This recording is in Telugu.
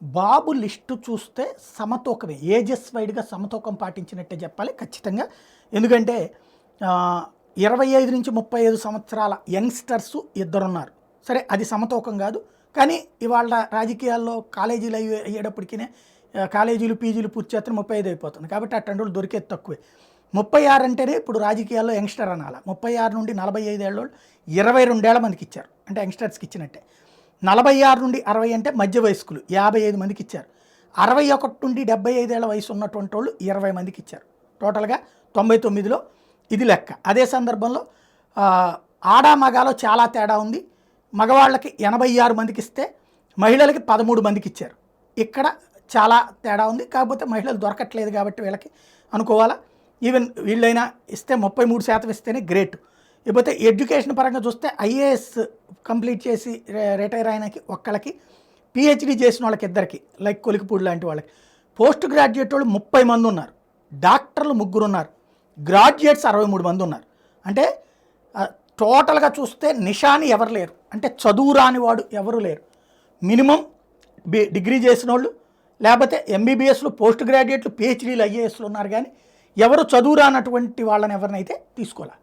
బాబు లిస్టు చూస్తే సమతూకమే, ఏజెస్ వైడ్గా సమతూకం పాటించినట్టే చెప్పాలి ఖచ్చితంగా. ఎందుకంటే 25 నుంచి 35 సంవత్సరాల యంగ్స్టర్స్ ఇద్దరున్నారు. సరే అది సమతూకం కాదు, కానీ ఇవాళ రాజకీయాల్లో కాలేజీలు అయ్యేటప్పటికీ కాలేజీలు పీజీలు పూర్తి చేస్తే 35 అయిపోతుంది. కాబట్టి అట్టంటోళ్ళు దొరికేది తక్కువే. 36 అంటేనే ఇప్పుడు రాజకీయాల్లో యంగ్స్టర్ అనాల. 36 నుండి 45 ఏళ్ళోళ్ళు 22 ఏళ్ల మందికి ఇచ్చారు, అంటే యంగ్స్టర్స్కి ఇచ్చినట్టే. 46 నుండి 60 అంటే మధ్య వయస్కులు 55 మందికి ఇచ్చారు. 61 నుండి 75 ఏళ్ల వయసు ఉన్నటువంటి వాళ్ళు 20 మందికి ఇచ్చారు. టోటల్గా 99లో ఇది లెక్క. అదే సందర్భంలో ఆడా మగాలో చాలా తేడా ఉంది. మగవాళ్ళకి 86 మందికి ఇస్తే మహిళలకి 13 మందికి ఇచ్చారు. ఇక్కడ చాలా తేడా ఉంది. కాకపోతే మహిళలు దొరకట్లేదు కాబట్టి వీళ్ళకి అనుకోవాలా. ఈవెన్ వీళ్ళైనా ఇస్తే 33% ఇస్తేనే గ్రేట్. లేకపోతే ఎడ్యుకేషన్ పరంగా చూస్తే ఐఏఎస్ కంప్లీట్ చేసి రిటైర్ అయినకి ఒక్కళ్ళకి, పిహెచ్డి చేసిన వాళ్ళకి ఇద్దరికి, లైక్ కొలికిపూడి లాంటి వాళ్ళకి, పోస్ట్ గ్రాడ్యుయేట్ వాళ్ళు 30 మంది ఉన్నారు, డాక్టర్లు 3 ఉన్నారు, గ్రాడ్యుయేట్స్ 63 మంది ఉన్నారు. అంటే టోటల్గా చూస్తే నిషాని ఎవరు లేరు, అంటే చదువు రాని వాడు ఎవరు లేరు. మినిమం డిగ్రీ చేసిన వాళ్ళు, లేకపోతే ఎంబీబీఎస్లు, పోస్ట్ గ్రాడ్యుయేట్లు, పిహెచ్డీలు, ఐఏఎస్లు ఉన్నారు. కానీ ఎవరు చదువు రానటువంటి వాళ్ళని ఎవరినైతే తీసుకోవాలి.